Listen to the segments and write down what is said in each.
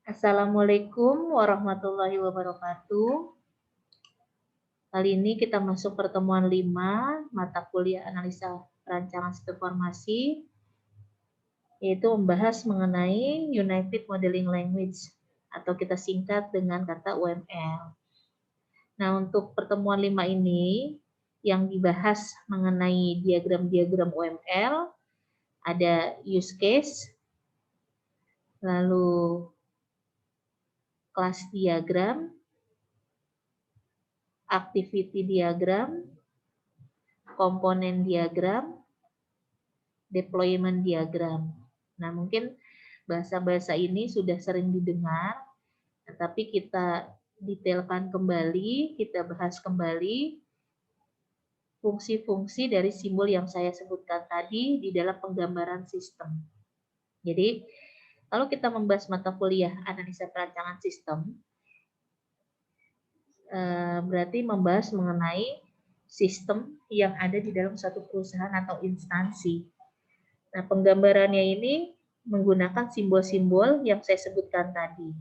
Assalamualaikum warahmatullahi wabarakatuh. Kali ini kita masuk pertemuan 5 mata kuliah analisa perancangan sistem informasi, yaitu membahas mengenai United Modeling Language atau kita singkat dengan kata UML. Nah, untuk pertemuan 5 ini yang dibahas mengenai diagram-diagram UML, ada use case, lalu kelas diagram, activity diagram, komponen diagram, deployment diagram. Nah, mungkin bahasa-bahasa ini sudah sering didengar, tetapi kita detailkan kembali, kita bahas kembali fungsi-fungsi dari simbol yang saya sebutkan tadi di dalam penggambaran sistem. Jadi, kalau kita membahas mata kuliah analisa perancangan sistem, berarti membahas mengenai sistem yang ada di dalam suatu perusahaan atau instansi. Nah, penggambarannya ini menggunakan simbol-simbol yang saya sebutkan tadi.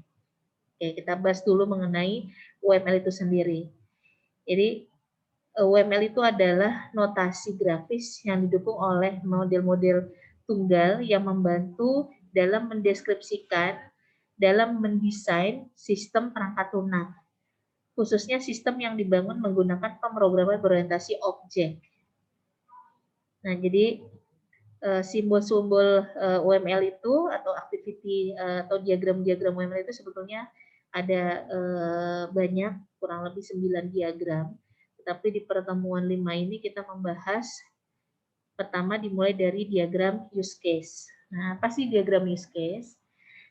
Oke, kita bahas dulu mengenai UML itu sendiri. Jadi, UML itu adalah notasi grafis yang didukung oleh model-model tunggal yang membantu dalam mendeskripsikan, dalam mendesain sistem perangkat lunak, khususnya sistem yang dibangun menggunakan pemrograman berorientasi objek. Nah, jadi simbol-simbol UML itu atau activity atau diagram-diagram UML itu sebetulnya ada banyak, kurang lebih 9 diagram. Tetapi di pertemuan 5 ini kita membahas pertama dimulai dari diagram use case. Nah, apa sih diagram use case?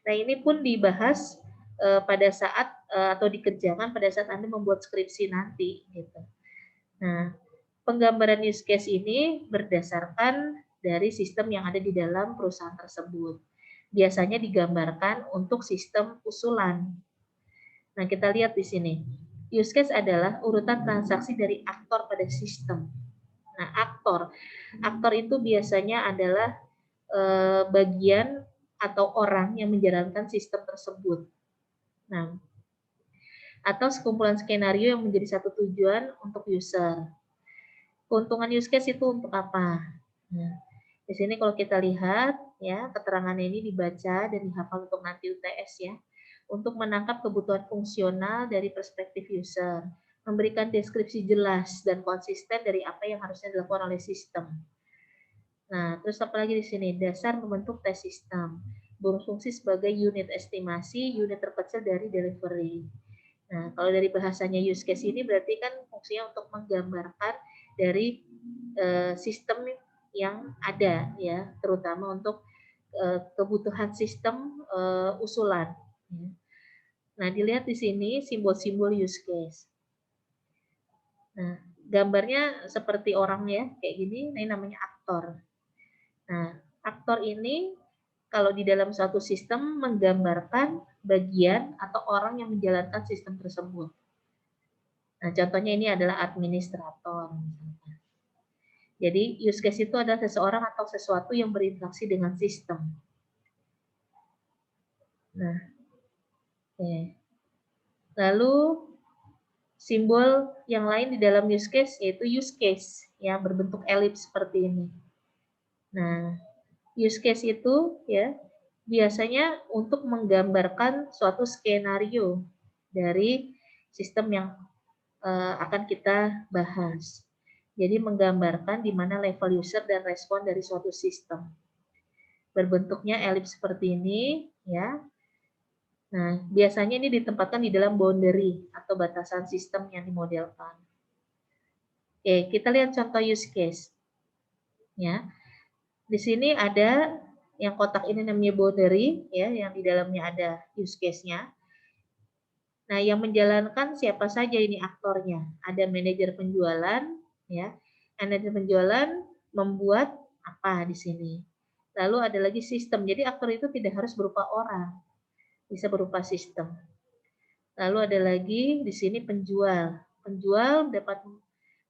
Nah, ini pun dibahas pada saat atau dikerjakan pada saat Anda membuat skripsi nanti gitu. Nah, penggambaran use case ini berdasarkan dari sistem yang ada di dalam perusahaan tersebut. Biasanya digambarkan untuk sistem usulan. Nah, kita lihat di sini. Use case adalah urutan transaksi dari aktor pada sistem. Nah, aktor itu biasanya adalah bagian atau orang yang menjalankan sistem tersebut. Nah, atau sekumpulan skenario yang menjadi satu tujuan untuk user. Keuntungan use case itu untuk apa? Nah, di sini kalau kita lihat ya, keterangan ini dibaca dan dihafal untuk nanti UTS ya. Untuk menangkap kebutuhan fungsional dari perspektif user, memberikan deskripsi jelas dan konsisten dari apa yang harusnya dilakukan oleh sistem. Nah, terus apa lagi di sini? Dasar membentuk tes sistem, berfungsi sebagai unit estimasi, unit terkecil dari delivery. Nah, kalau dari bahasanya use case ini berarti kan fungsinya untuk menggambarkan dari sistem yang ada ya, terutama untuk kebutuhan sistem usulan. Ya. Nah, dilihat di sini simbol-simbol use case. Nah, gambarnya seperti orang ya, kayak gini, ini namanya aktor. Nah, aktor ini kalau di dalam suatu sistem menggambarkan bagian atau orang yang menjalankan sistem tersebut. Nah, contohnya ini adalah administrator. Jadi, use case itu adalah seseorang atau sesuatu yang berinteraksi dengan sistem. Nah, oke. Lalu, simbol yang lain di dalam use case yaitu use case yang berbentuk elips seperti ini. Nah, use case itu ya biasanya untuk menggambarkan suatu skenario dari sistem yang akan kita bahas. Jadi menggambarkan di mana level user dan respon dari suatu sistem. Berbentuknya elips seperti ini ya. Nah, biasanya ini ditempatkan di dalam boundary atau batasan sistem yang dimodelkan. Oke, kita lihat contoh use case. Ya. Di sini ada yang kotak ini namanya boundary ya, yang di dalamnya ada use case-nya. Nah, yang menjalankan siapa saja ini aktornya? Ada manajer penjualan ya. Manajer penjualan membuat apa di sini? Lalu ada lagi sistem. Jadi aktor itu tidak harus berupa orang. Bisa berupa sistem. Lalu ada lagi di sini penjual. Penjual dapat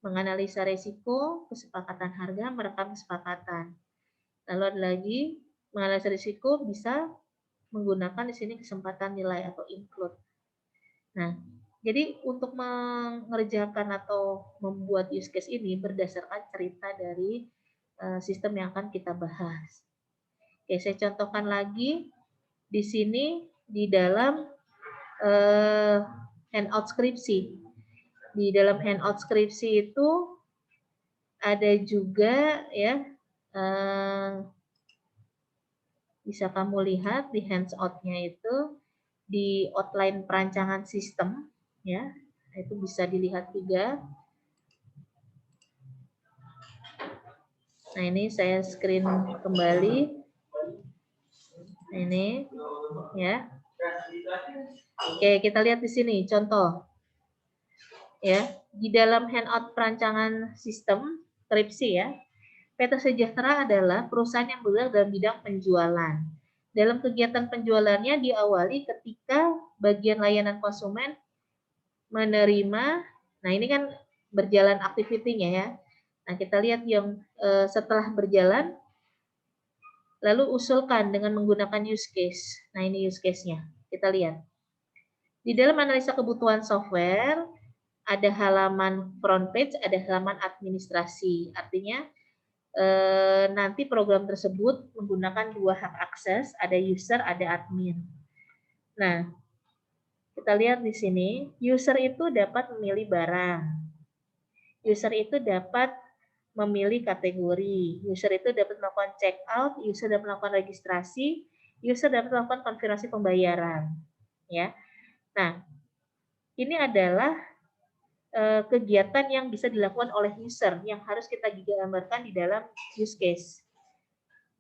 menganalisa resiko, kesepakatan harga, merekam kesepakatan. Lalu ada lagi menganalisa risiko bisa menggunakan di sini kesempatan nilai atau include. Nah, jadi untuk mengerjakan atau membuat use case ini berdasarkan cerita dari sistem yang akan kita bahas. Oke, saya contohkan lagi di sini di dalam handout skripsi. Di dalam handout skripsi itu ada juga ya, bisa kamu lihat di handout-nya itu di outline perancangan sistem ya, itu bisa dilihat juga. Nah, ini saya screen kembali. Ini ya. Oke, kita lihat di sini contoh. Ya, di dalam handout perancangan sistem skripsi ya. PT Sejahtera adalah perusahaan yang bergerak dalam bidang penjualan. Dalam kegiatan penjualannya diawali ketika bagian layanan konsumen menerima, nah ini kan berjalan aktivitinya ya. Nah, kita lihat yang setelah berjalan, lalu usulkan dengan menggunakan use case. Nah, ini use case-nya. Kita lihat. Di dalam analisa kebutuhan software, ada halaman front page, ada halaman administrasi. Artinya, nanti program tersebut menggunakan dua hak akses, ada user, ada admin. Nah, kita lihat di sini, user itu dapat memilih barang. User itu dapat memilih kategori. User itu dapat melakukan check out, user dapat melakukan registrasi, user dapat melakukan konfirmasi pembayaran. Ya. Nah, ini adalah kegiatan yang bisa dilakukan oleh user yang harus kita gambarkan di dalam use case.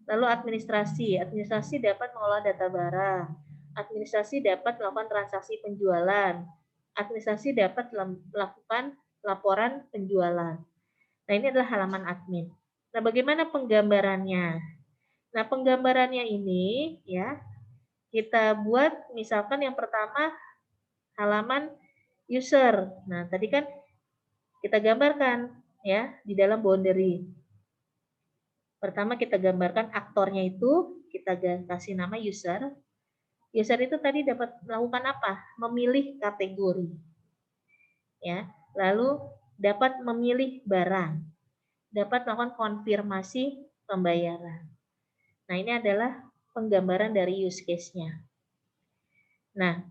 Lalu administrasi dapat mengolah data barang. Administrasi dapat melakukan transaksi penjualan. Administrasi dapat melakukan laporan penjualan. Nah, ini adalah halaman admin. Nah, bagaimana penggambarannya? Nah, penggambarannya ini ya, kita buat misalkan yang pertama halaman user. Nah, tadi kan kita gambarkan ya di dalam boundary. Pertama kita gambarkan aktornya itu, kita kasih nama user. User itu tadi dapat melakukan apa? Memilih kategori. Ya, lalu dapat memilih barang. Dapat melakukan konfirmasi pembayaran. Nah, ini adalah penggambaran dari use case-nya. Nah,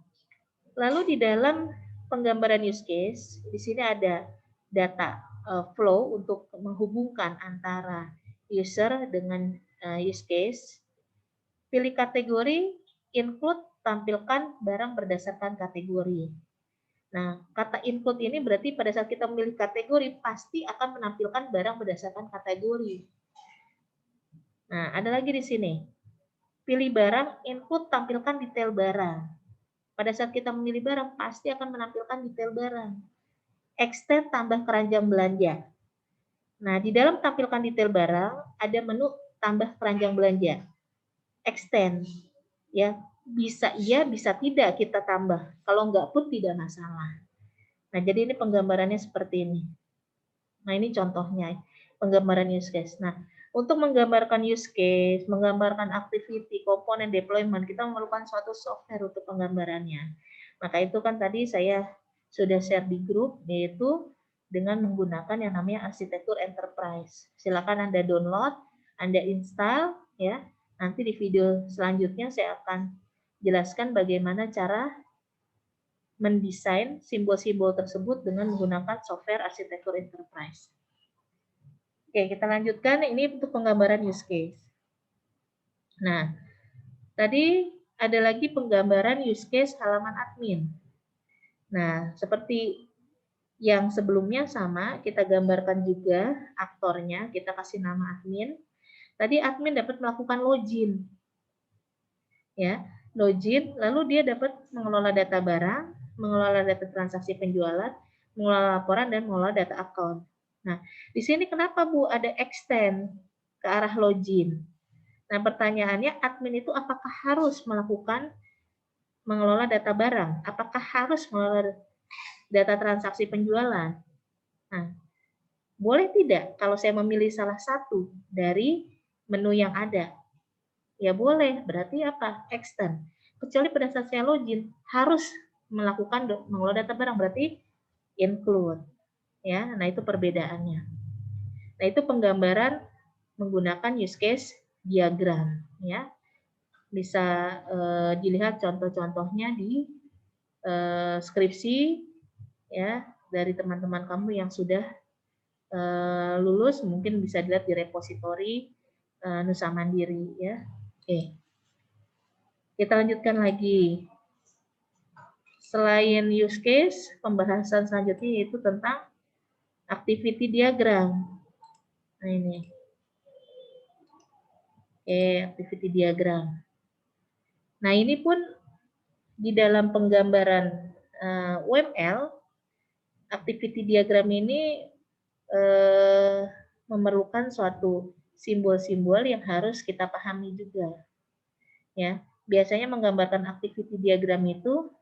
lalu di dalam penggambaran use case, di sini ada data flow untuk menghubungkan antara user dengan use case. Pilih kategori, include, tampilkan barang berdasarkan kategori. Nah, kata include ini berarti pada saat kita memilih kategori, pasti akan menampilkan barang berdasarkan kategori. Nah, ada lagi di sini. Pilih barang, input, tampilkan detail barang. Pada saat kita memilih barang, pasti akan menampilkan detail barang. Extend, tambah keranjang belanja. Nah, di dalam tampilkan detail barang, ada menu tambah keranjang belanja. Extend. Ya, bisa iya, bisa tidak kita tambah. Kalau enggak pun tidak masalah. Nah, jadi ini penggambarannya seperti ini. Nah, ini contohnya penggambaran use case. Nah, untuk menggambarkan use case, menggambarkan activity, komponen deployment, kita memerlukan suatu software untuk penggambarannya. Maka itu kan tadi saya sudah share di grup, yaitu dengan menggunakan yang namanya arsitektur enterprise. Silakan Anda download, Anda install, ya. Nanti di video selanjutnya saya akan jelaskan bagaimana cara mendesain simbol-simbol tersebut dengan menggunakan software arsitektur enterprise. Oke, kita lanjutkan. Ini untuk penggambaran use case. Nah, tadi ada lagi penggambaran use case halaman admin. Nah, seperti yang sebelumnya sama, kita gambarkan juga aktornya, kita kasih nama admin. Tadi admin dapat melakukan login. Ya, login, lalu dia dapat mengelola data barang, mengelola data transaksi penjualan, mengelola laporan, dan mengelola data account. Nah, di sini kenapa Bu ada extend ke arah login? Nah, pertanyaannya admin itu apakah harus mengelola data barang? Apakah harus mengelola data transaksi penjualan? Nah, boleh tidak kalau saya memilih salah satu dari menu yang ada? Ya boleh, berarti apa? Extend. kecuali pada saat saya login harus melakukan mengelola data barang, berarti include ya. Nah, itu perbedaannya. Nah, itu penggambaran menggunakan use case diagram ya. Bisa dilihat contoh-contohnya di skripsi ya dari teman-teman kamu yang sudah lulus, mungkin bisa dilihat di repositori Nusa Mandiri ya. Oke. Kita lanjutkan lagi. Selain use case, pembahasan selanjutnya yaitu tentang activity diagram. Nah, ini. Oke, activity diagram. Nah, ini pun di dalam penggambaran UML, activity diagram ini memerlukan suatu simbol-simbol yang harus kita pahami juga. Ya, biasanya menggambarkan activity diagram itu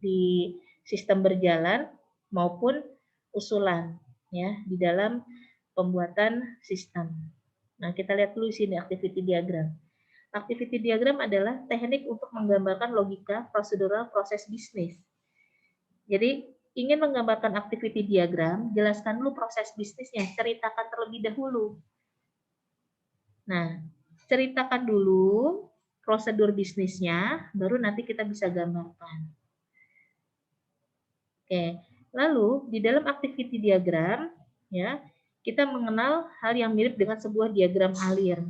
di sistem berjalan maupun usulan ya di dalam pembuatan sistem. Nah, kita lihat dulu sini activity diagram. Activity diagram adalah teknik untuk menggambarkan logika prosedural proses bisnis. Jadi, ingin menggambarkan activity diagram, jelaskan dulu proses bisnisnya, ceritakan terlebih dahulu. Nah, ceritakan dulu prosedur bisnisnya, baru nanti kita bisa gambarkan. Oke, lalu di dalam activity diagram, ya, kita mengenal hal yang mirip dengan sebuah diagram alir.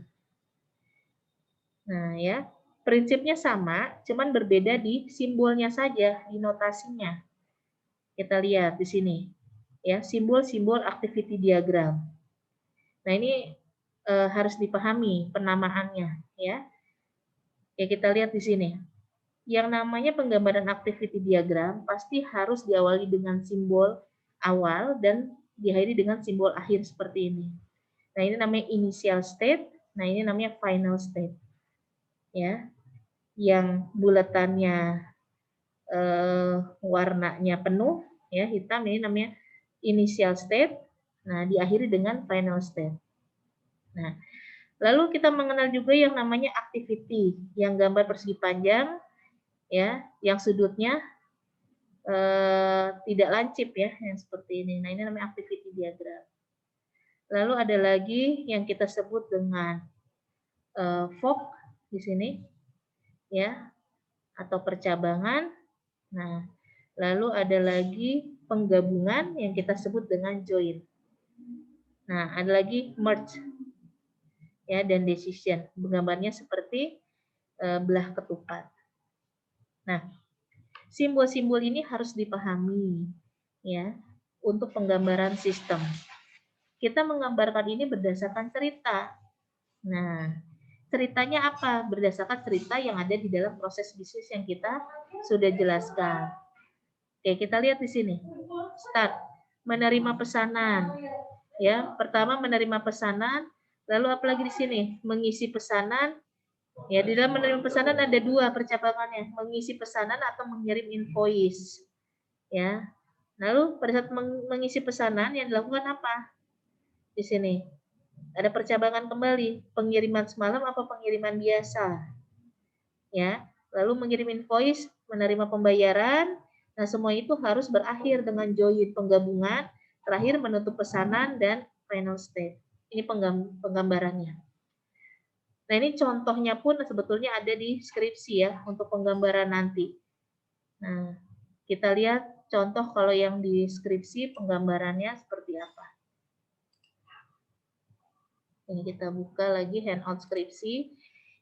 Nah, ya, prinsipnya sama, cuman berbeda di simbolnya saja, di notasinya. Kita lihat di sini, ya, simbol-simbol activity diagram. Nah, ini harus dipahami penamaannya, ya. Ya, kita lihat di sini. Yang namanya penggambaran activity diagram pasti harus diawali dengan simbol awal dan diakhiri dengan simbol akhir seperti ini. Nah, ini namanya initial state, nah ini namanya final state. Ya. Yang bulatannya warnanya penuh, ya, hitam, ini namanya initial state. Nah, diakhiri dengan final state. Nah, lalu kita mengenal juga yang namanya activity, yang gambar persegi panjang, ya, yang sudutnya tidak lancip ya, yang seperti ini. Nah, ini namanya activity diagram. Lalu ada lagi yang kita sebut dengan fork di sini, ya, atau percabangan. Nah, lalu ada lagi penggabungan yang kita sebut dengan join. Nah, ada lagi merge, ya, dan decision. Gambarnya seperti belah ketupat. Nah, simbol-simbol ini harus dipahami, ya, untuk penggambaran sistem. Kita menggambarkan ini berdasarkan cerita. Nah, ceritanya apa? Berdasarkan cerita yang ada di dalam proses bisnis yang kita sudah jelaskan. Oke, kita lihat di sini. Start. Menerima pesanan. Ya, pertama menerima pesanan, lalu apalagi di sini? Mengisi pesanan. Ya, di dalam menerima pesanan ada dua percabangannya, mengisi pesanan atau mengirim invoice. Ya. Lalu pada saat mengisi pesanan yang dilakukan apa? Di sini ada percabangan kembali, pengiriman semalam apa pengiriman biasa. Ya. Lalu mengirim invoice, menerima pembayaran. Nah, semua itu harus berakhir dengan join penggabungan, terakhir menutup pesanan dan final state. Ini penggambarannya. Nah, ini contohnya pun sebetulnya ada di skripsi ya, untuk penggambaran nanti. Nah, kita lihat contoh kalau yang di skripsi penggambarannya seperti apa. Ini kita buka lagi handout skripsi.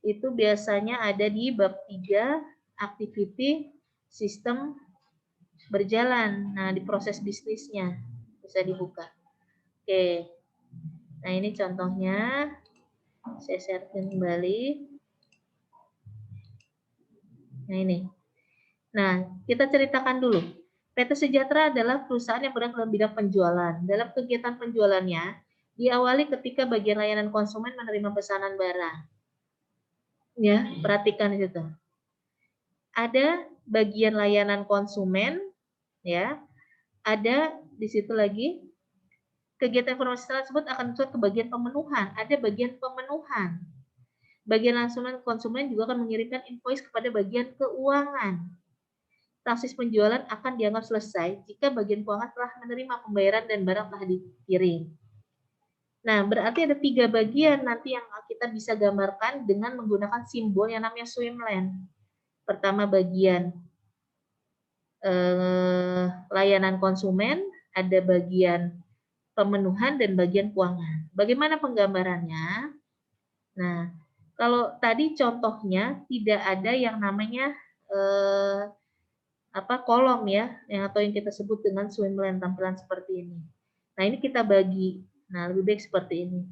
Itu biasanya ada di bab 3, activity sistem berjalan. Nah, di proses bisnisnya bisa dibuka. Oke. Nah, ini contohnya. Saya sharekan kembali. Nah, ini. Nah, kita ceritakan dulu. PT Sejahtera adalah perusahaan yang bergerak dalam bidang penjualan. Dalam kegiatan penjualannya, diawali ketika bagian layanan konsumen menerima pesanan barang. Ya, perhatikan di situ. Ada bagian layanan konsumen, ya. Ada di situ lagi kegiatan informasi tersebut akan masuk ke bagian pemenuhan. Ada bagian pemenuhan. Bagian konsumen juga akan mengirimkan invoice kepada bagian keuangan. Transaksi penjualan akan dianggap selesai jika bagian keuangan telah menerima pembayaran dan barang telah dikirim. Nah, berarti ada 3 bagian nanti yang kita bisa gambarkan dengan menggunakan simbol yang namanya swim lane. Pertama bagian layanan konsumen, ada bagian pemenuhan dan bagian keuangan. Bagaimana penggambarannya? Nah, kalau tadi contohnya tidak ada yang namanya kolom ya, atau yang kita sebut dengan swim lane, tampilan seperti ini. Nah, ini kita bagi. Nah, lebih baik seperti ini.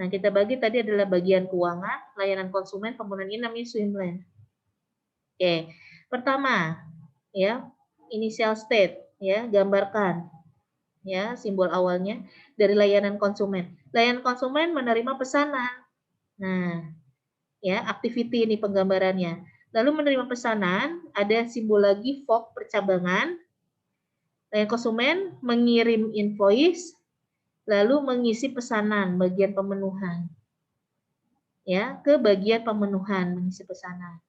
Nah, kita bagi tadi adalah bagian keuangan, layanan konsumen, pemenuhan, ini namanya swim lane. Oke, pertama ya, initial state ya, gambarkan ya simbol awalnya dari layanan konsumen. Layanan konsumen menerima pesanan. Nah, ya, activity ini penggambarannya. Lalu menerima pesanan, ada simbol lagi fork percabangan. Layanan konsumen mengirim invoice, lalu mengisi pesanan bagian pemenuhan. Ya, ke bagian pemenuhan mengisi pesanan.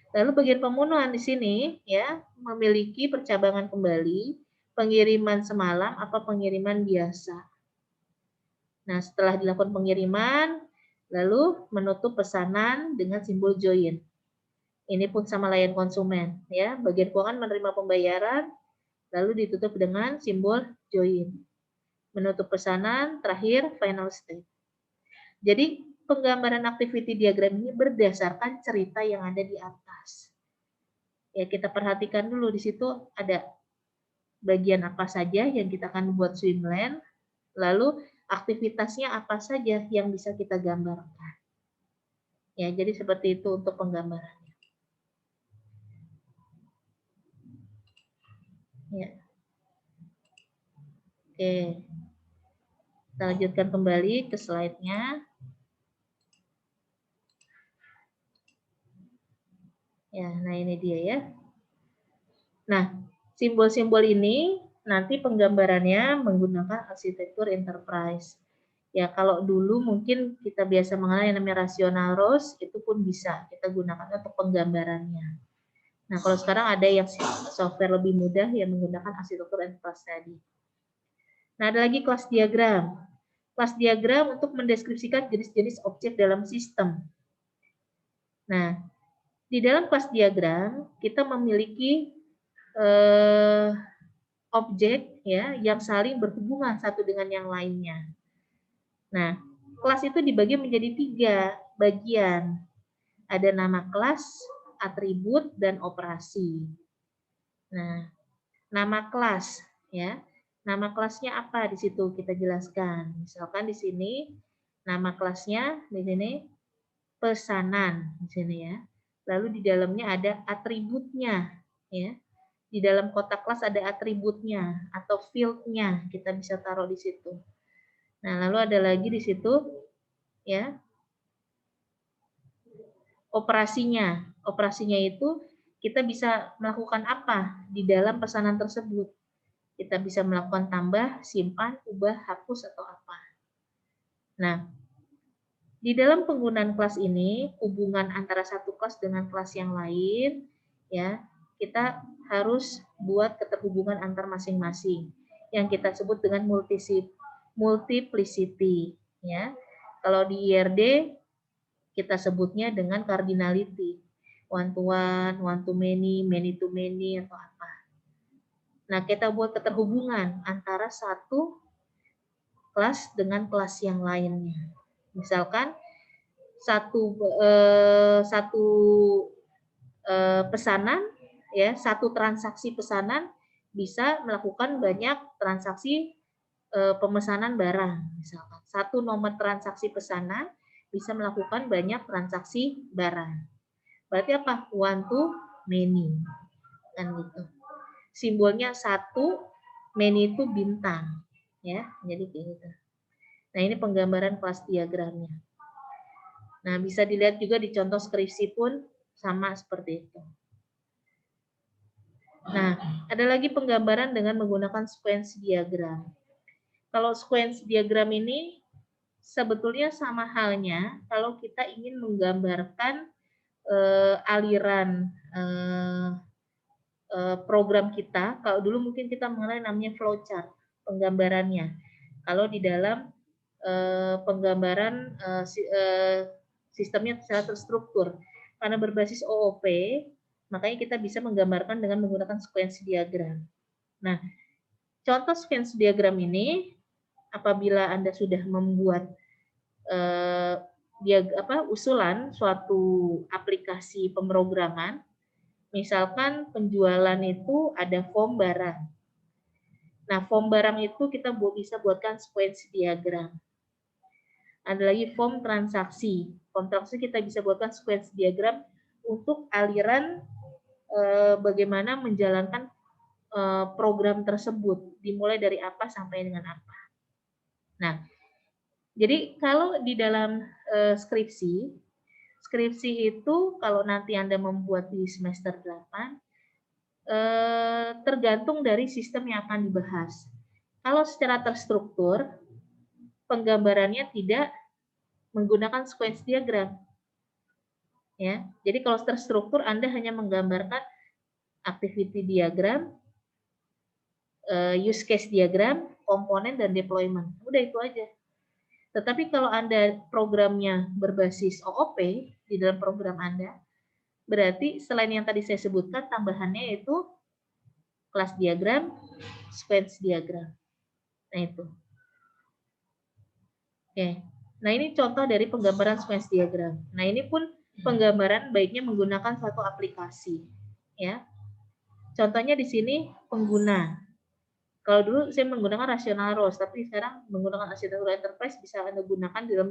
Lalu bagian pemenuhan di sini ya memiliki percabangan kembali, pengiriman semalam apa pengiriman biasa. Nah, setelah dilakukan pengiriman, lalu menutup pesanan dengan simbol join. Ini pun sama layan konsumen ya. Bagian keuangan menerima pembayaran, lalu ditutup dengan simbol join. Menutup pesanan, terakhir final state. Jadi penggambaran activity diagram ini berdasarkan cerita yang ada di atas. Ya, kita perhatikan dulu di situ ada bagian apa saja yang kita akan buat swim lane, lalu aktivitasnya apa saja yang bisa kita gambarkan. Ya, jadi seperti itu untuk penggambarannya. Ya. Oke. Kita lanjutkan kembali ke slide-nya. Ya, nah ini dia ya. Nah, simbol-simbol ini nanti penggambarannya menggunakan arsitektur enterprise. Ya, kalau dulu mungkin kita biasa mengenal yang namanya rasional rows, itu pun bisa kita gunakan untuk penggambarannya. Nah, kalau sekarang ada yang software lebih mudah yang menggunakan arsitektur enterprise tadi. Nah, ada lagi kelas diagram. Kelas diagram untuk mendeskripsikan jenis-jenis objek dalam sistem. Nah, di dalam kelas diagram kita memiliki objek ya yang saling berhubungan satu dengan yang lainnya. Nah, kelas itu dibagi menjadi 3 bagian. Ada nama kelas, atribut, dan operasi. Nah, nama kelas ya. Nama kelasnya apa di situ kita jelaskan. Misalkan di sini nama kelasnya di sini pesanan di sini ya. Lalu di dalamnya ada atributnya ya. Di dalam kotak kelas ada atributnya atau field-nya, kita bisa taruh di situ. Nah, lalu ada lagi di situ ya. Operasinya. Operasinya itu kita bisa melakukan apa di dalam pesanan tersebut. Kita bisa melakukan tambah, simpan, ubah, hapus atau apa. Nah, di dalam penggunaan kelas ini, hubungan antara satu kelas dengan kelas yang lain, ya, kita harus buat keterhubungan antar masing-masing, yang kita sebut dengan multiplicity. Ya, kalau di IRD kita sebutnya dengan cardinality, one to many, many to many atau apa. Nah, kita buat keterhubungan antara satu kelas dengan kelas yang lainnya. Misalkan satu pesanan ya, satu transaksi pesanan bisa melakukan banyak transaksi pemesanan barang misalkan. Satu nomor transaksi pesanan bisa melakukan banyak transaksi barang. Berarti apa? One to many. Kan gitu. Simbolnya satu, many itu bintang ya. Jadi kayak gitu. Nah, ini penggambaran kelas diagramnya. Nah, bisa dilihat juga di contoh skripsi pun sama seperti itu. Nah, ada lagi penggambaran dengan menggunakan sequence diagram. Kalau sequence diagram ini sebetulnya sama halnya kalau kita ingin menggambarkan aliran program kita. Kalau dulu mungkin kita mengenal namanya flowchart, penggambarannya. Kalau di dalam penggambaran sistemnya secara terstruktur, karena berbasis OOP, makanya kita bisa menggambarkan dengan menggunakan sequence diagram. Nah, contoh sequence diagram ini, apabila Anda sudah membuat usulan suatu aplikasi pemrograman, misalkan penjualan itu ada form barang. Nah, form barang itu kita bisa buatkan sequence diagram. Ada lagi form transaksi. Form transaksi kita bisa buatkan sequence diagram untuk aliran bagaimana menjalankan program tersebut, dimulai dari apa sampai dengan apa. Nah, jadi kalau di dalam skripsi itu kalau nanti Anda membuat di semester 8, tergantung dari sistem yang akan dibahas. Kalau secara terstruktur, penggambarannya tidak menggunakan sequence diagram. Ya, jadi kalau terstruktur Anda hanya menggambarkan activity diagram, use case diagram, komponen dan deployment. Udah itu aja. Tetapi kalau Anda programnya berbasis OOP di dalam program Anda, berarti selain yang tadi saya sebutkan, tambahannya itu kelas diagram, sequence diagram. Nah itu. Oke. Nah ini contoh dari penggambaran sequence diagram. Nah ini pun penggambaran baiknya menggunakan suatu aplikasi. Ya. Contohnya di sini pengguna. Kalau dulu saya menggunakan rational rows, tapi sekarang menggunakan arsitektur enterprise bisa Anda gunakan dalam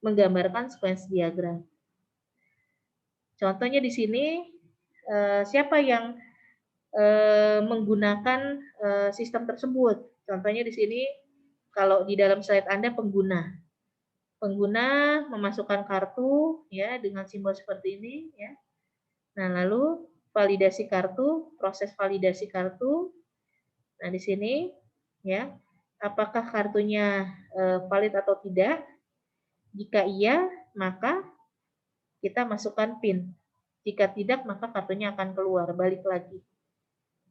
menggambarkan sequence diagram. Contohnya di sini, siapa yang menggunakan sistem tersebut? Contohnya di sini, kalau di dalam slide Anda pengguna. Pengguna memasukkan kartu ya dengan simbol seperti ini ya. Nah, lalu validasi kartu, proses validasi kartu. Nah, di sini ya, apakah kartunya valid atau tidak? Jika iya, maka kita masukkan PIN. Jika tidak, maka kartunya akan keluar, balik lagi.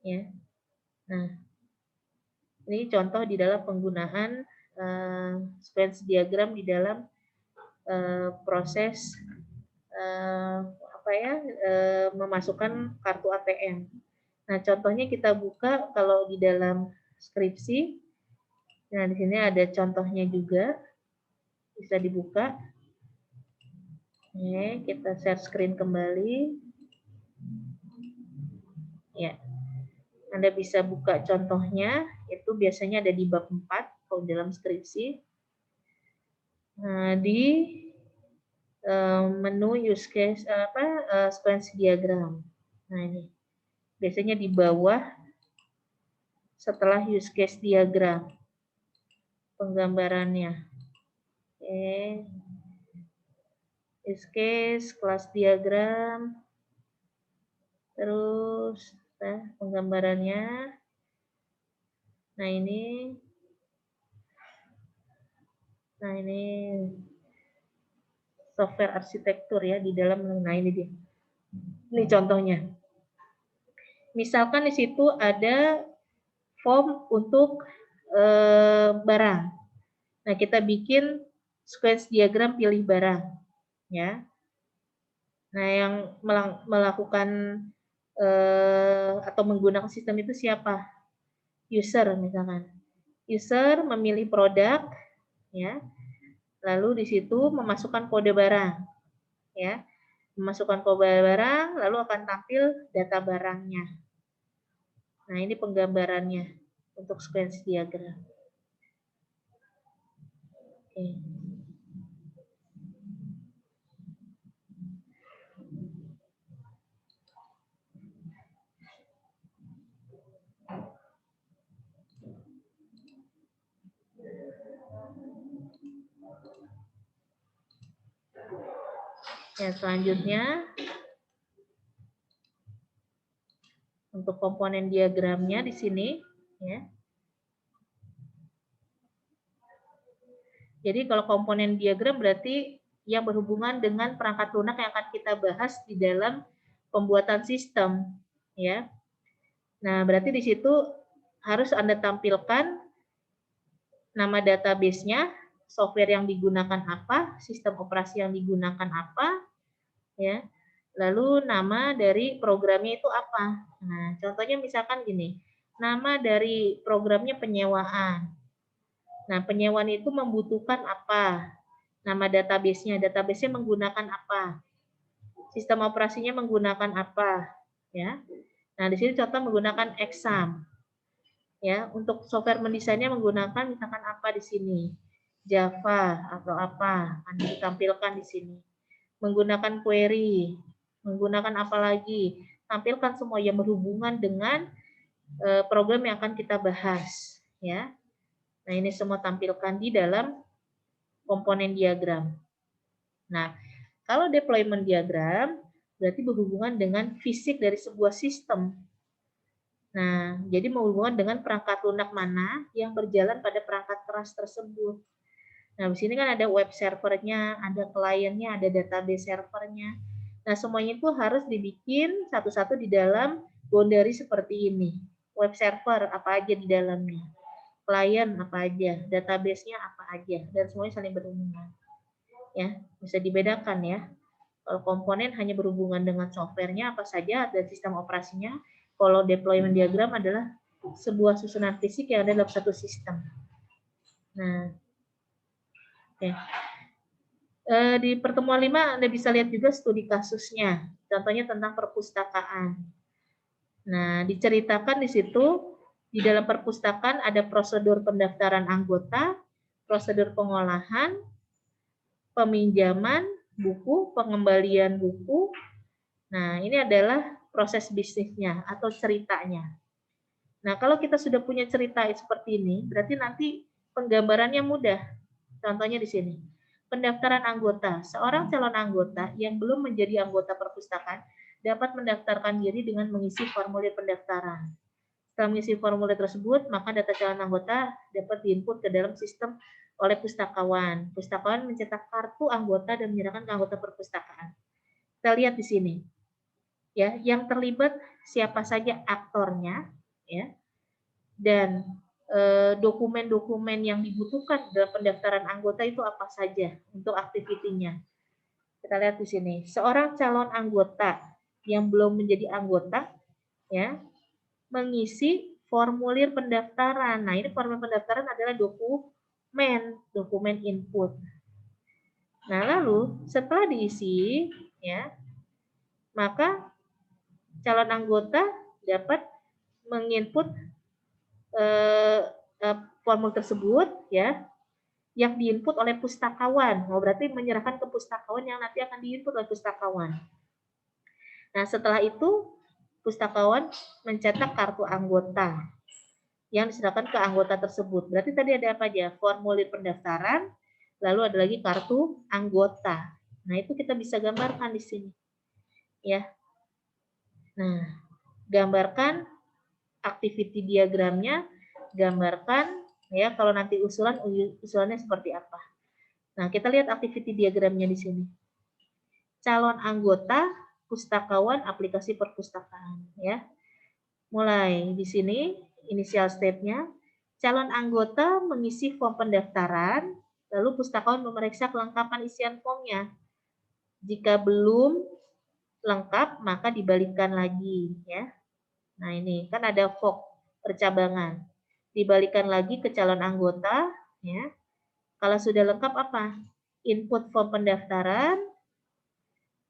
Ya. Nah, ini contoh di dalam penggunaan sequence diagram di dalam proses memasukkan kartu ATM. Nah, contohnya kita buka kalau di dalam skripsi. Nah, di sini ada contohnya juga. Bisa dibuka. Oke, kita share screen kembali. Ya. Anda bisa buka contohnya, itu biasanya ada di bab 4 kalau dalam skripsi. Nah, di menu use case sequence diagram. Nah, ini. Biasanya di bawah setelah use case diagram penggambarannya. Oke. Use case, kelas diagram, terus penggambarannya. Nah ini software arsitektur ya di dalam. Nah ini dia. Ini contohnya. Misalkan di situ ada form untuk barang. Nah kita bikin sequence diagram pilih barang, ya. Nah yang melakukan atau menggunakan sistem itu siapa? User misalkan. User memilih produk, ya. Lalu di situ memasukkan kode barang, ya. Memasukkan kode barang, lalu akan tampil data barangnya. Nah, ini penggambarannya untuk sequence diagram. Oke. Ya, selanjutnya untuk komponen diagramnya di sini, ya. Jadi kalau komponen diagram berarti yang berhubungan dengan perangkat lunak yang akan kita bahas di dalam pembuatan sistem, ya. Nah, berarti di situ harus Anda tampilkan nama database-nya, software yang digunakan apa, sistem operasi yang digunakan apa, ya. Lalu nama dari programnya itu apa. Nah, contohnya misalkan gini, nama dari programnya penyewaan. Nah, penyewaan itu membutuhkan apa? Nama database-nya, database-nya menggunakan apa? Sistem operasinya menggunakan apa? Ya. Nah, di sini contoh menggunakan exam. Ya, untuk software mendesainnya menggunakan misalkan apa di sini? Java atau apa? Akan ditampilkan di sini. Menggunakan query, menggunakan apa lagi? Tampilkan semua yang berhubungan dengan program yang akan kita bahas, ya. Nah, ini semua tampilkan di dalam komponen diagram. Nah, kalau deployment diagram berarti berhubungan dengan fisik dari sebuah sistem. Nah, jadi berhubungan dengan perangkat lunak mana yang berjalan pada perangkat keras tersebut. Nah, di sini kan ada web servernya, ada kliennya, ada database servernya. Nah, semuanya itu harus dibikin satu-satu di dalam boundary seperti ini. Web server apa aja di dalamnya, klien apa aja, database-nya apa aja, dan semuanya saling berhubungan. Ya, bisa dibedakan ya. Kalau komponen hanya berhubungan dengan softwarenya apa saja dan sistem operasinya. Kalau deployment diagram adalah sebuah susunan fisik yang ada dalam satu sistem. Nah, oke. Di pertemuan 5 Anda bisa lihat juga studi kasusnya. Contohnya tentang perpustakaan. Nah, diceritakan di situ di dalam perpustakaan ada prosedur pendaftaran anggota, prosedur pengolahan, peminjaman buku, pengembalian buku. Nah, ini adalah proses bisnisnya atau ceritanya. Nah, kalau kita sudah punya cerita seperti ini, berarti nanti penggambarannya mudah. Contohnya di sini. Pendaftaran anggota. Seorang calon anggota yang belum menjadi anggota perpustakaan dapat mendaftarkan diri dengan mengisi formulir pendaftaran. Setelah mengisi formulir tersebut, maka data calon anggota dapat diinput ke dalam sistem oleh pustakawan. Pustakawan mencetak kartu anggota dan menyerahkan ke anggota perpustakaan. Kita lihat di sini. Ya, yang terlibat siapa saja aktornya, ya, dan dokumen-dokumen yang dibutuhkan dalam pendaftaran anggota itu apa saja untuk aktivitinya. Kita lihat di sini. Seorang calon anggota yang belum menjadi anggota, ya, mengisi formulir pendaftaran. Nah, ini formulir pendaftaran adalah dokumen input. Nah, lalu setelah diisi, ya, maka calon anggota dapat menginput formulir tersebut, ya, yang diinput oleh pustakawan. Oh, berarti menyerahkan ke pustakawan yang nanti akan diinput oleh pustakawan. Nah, setelah itu pustakawan mencetak kartu anggota yang diserahkan ke anggota tersebut. Berarti tadi ada apa aja? Formulir pendaftaran, lalu ada lagi kartu anggota. Nah, itu kita bisa gambarkan di sini. Ya. Nah, gambarkan activity diagramnya, gambarkan ya kalau nanti usulannya seperti apa. Nah, kita lihat activity diagramnya di sini. Calon anggota, pustakawan, aplikasi perpustakaan ya. Mulai di sini initial step-nya, calon anggota mengisi form pendaftaran, lalu pustakawan memeriksa kelengkapan isian formnya. Jika belum lengkap, maka dibalikkan lagi ya. Nah, ini kan ada form percabangan. Dibalikan lagi ke calon anggota ya. Kalau sudah lengkap apa? Input form pendaftaran,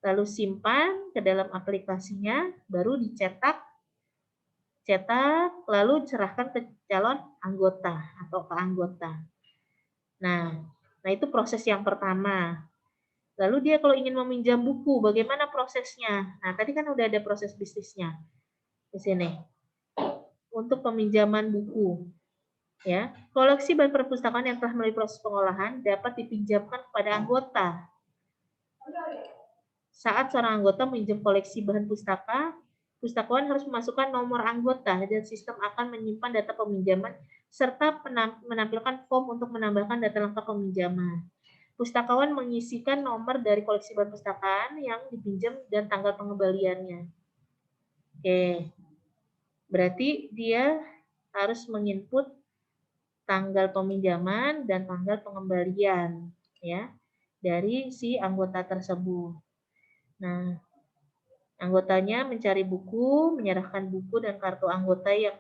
lalu simpan ke dalam aplikasinya, baru dicetak, lalu serahkan ke calon anggota atau ke anggota. Nah, itu proses yang pertama. Lalu dia kalau ingin meminjam buku, bagaimana prosesnya? Nah, tadi kan udah ada proses bisnisnya di sini. Untuk peminjaman buku, ya, koleksi bahan perpustakaan yang telah melalui proses pengolahan dapat dipinjamkan kepada anggota. Saat seorang anggota meminjam koleksi bahan pustaka, pustakawan harus memasukkan nomor anggota dan sistem akan menyimpan data peminjaman serta menampilkan form untuk menambahkan data lengkap peminjaman. Pustakawan mengisikan nomor dari koleksi perpustakaan yang dipinjam dan tanggal pengembaliannya. Oke, berarti dia harus menginput tanggal peminjaman dan tanggal pengembalian ya dari si anggota tersebut. Nah, anggotanya mencari buku, menyerahkan buku dan kartu anggota yang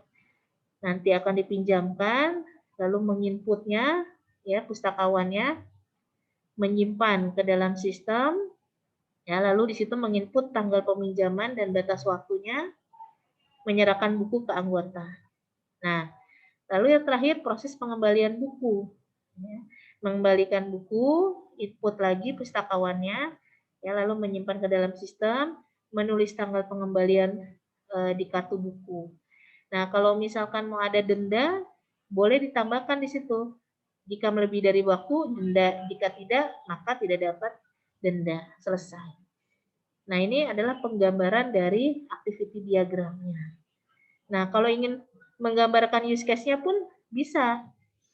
nanti akan dipinjamkan, lalu menginputnya ya pustakawannya menyimpan ke dalam sistem, ya lalu di situ menginput tanggal peminjaman dan batas waktunya, menyerahkan buku ke anggota. Nah, lalu yang terakhir proses pengembalian buku. Ya, mengembalikan buku, input lagi pustakawannya, ya lalu menyimpan ke dalam sistem, menulis tanggal pengembalian di kartu buku. Nah, kalau misalkan mau ada denda, boleh ditambahkan di situ. Jika melebihi dari waktu, denda. Jika tidak, maka tidak dapat denda. Selesai. Nah, ini adalah penggambaran dari activity diagramnya. Nah, kalau ingin menggambarkan use case-nya pun bisa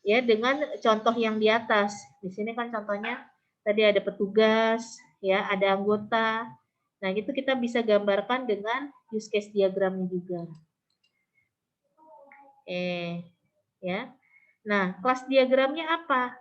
ya dengan contoh yang di atas. Di sini kan contohnya tadi ada petugas, ya, ada anggota. Nah, itu kita bisa gambarkan dengan use case diagramnya juga. Ya. Nah, kelas diagramnya apa?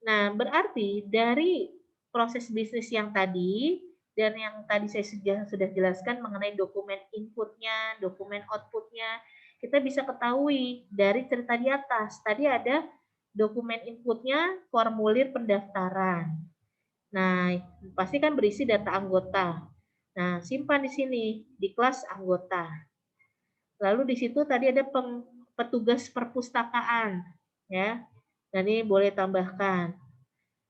Nah, berarti dari proses bisnis yang tadi dan yang tadi saya sudah jelaskan mengenai dokumen inputnya, dokumen outputnya, kita bisa ketahui dari cerita di atas. Tadi ada dokumen inputnya formulir pendaftaran. Nah, pasti kan berisi data anggota. Nah, simpan di sini di kelas anggota. Lalu di situ tadi ada petugas perpustakaan, ya. Dan ini boleh tambahkan.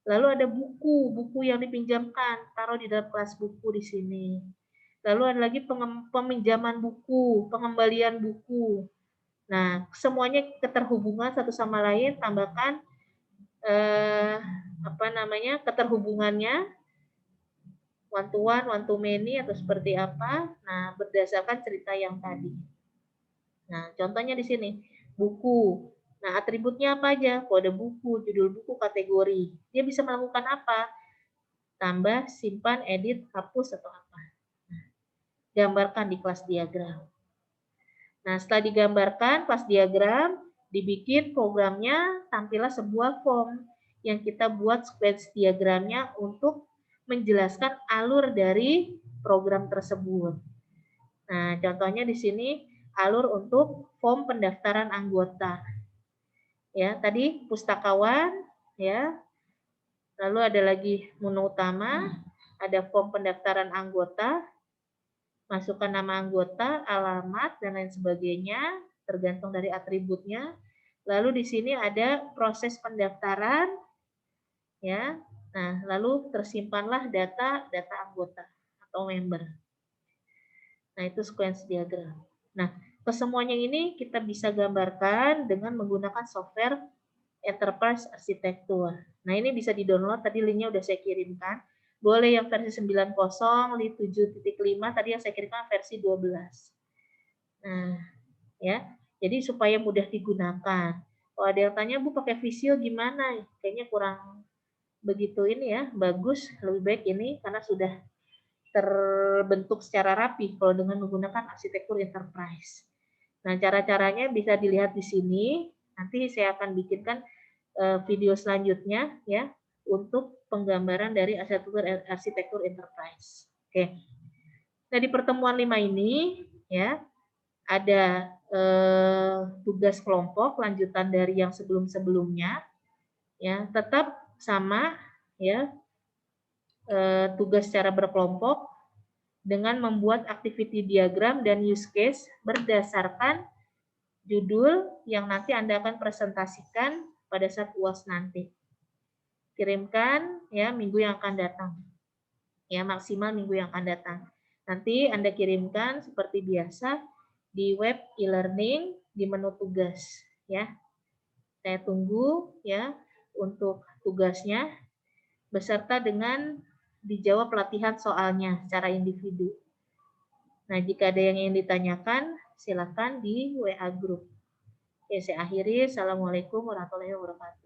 Lalu ada buku yang dipinjamkan, taruh di dalam kelas buku di sini. Lalu ada lagi peminjaman buku, pengembalian buku. Nah, semuanya keterhubungan satu sama lain, tambahkan keterhubungannya one to many atau seperti apa. Nah, berdasarkan cerita yang tadi. Nah, contohnya di sini, buku. Nah, atributnya apa aja? Kode buku, judul buku, kategori. Dia bisa melakukan apa? Tambah, simpan, edit, hapus, atau apa. Nah, gambarkan di kelas diagram. Nah, setelah digambarkan kelas diagram, dibikin programnya, tampillah sebuah form yang kita buat sequence diagramnya untuk menjelaskan alur dari program tersebut. Nah, contohnya di sini alur untuk form pendaftaran anggota. Ya, tadi pustakawan, ya. Lalu ada lagi menu utama, ada form pendaftaran anggota, masukkan nama anggota, alamat dan lain sebagainya, tergantung dari atributnya. Lalu di sini ada proses pendaftaran, ya. Nah, lalu tersimpanlah data anggota atau member. Nah, itu sequence diagram. Nah, kesemuanya ini kita bisa gambarkan dengan menggunakan software Enterprise Architecture. Nah, ini bisa di-download, tadi linknya udah saya kirimkan. Boleh yang versi 90, lib 7.5, tadi yang saya kirimkan versi 12. Nah, ya. Jadi supaya mudah digunakan. Kalau ada yang tanya, Bu pakai Visio gimana? Kayaknya kurang begitu ini ya, bagus, lebih baik ini karena sudah terbentuk secara rapi kalau dengan menggunakan arsitektur enterprise. Nah, cara-caranya bisa dilihat di sini. Nanti saya akan bikinkan video selanjutnya ya untuk penggambaran dari arsitektur enterprise. Oke. Nah, di pertemuan 5 ini ya ada tugas kelompok lanjutan dari yang sebelum-sebelumnya ya, tetap sama ya, tugas secara berkelompok dengan membuat activity diagram dan use case berdasarkan judul yang nanti Anda akan presentasikan pada saat UAS nanti. Kirimkan ya minggu yang akan datang. Ya, maksimal minggu yang akan datang. Nanti Anda kirimkan seperti biasa di web e-learning di menu tugas ya. Saya tunggu ya untuk tugasnya beserta dengan dijawab pelatihan soalnya secara individu. Nah, jika ada yang ingin ditanyakan, silakan di WA group. Ya, saya akhiri. Assalamualaikum warahmatullahi wabarakatuh.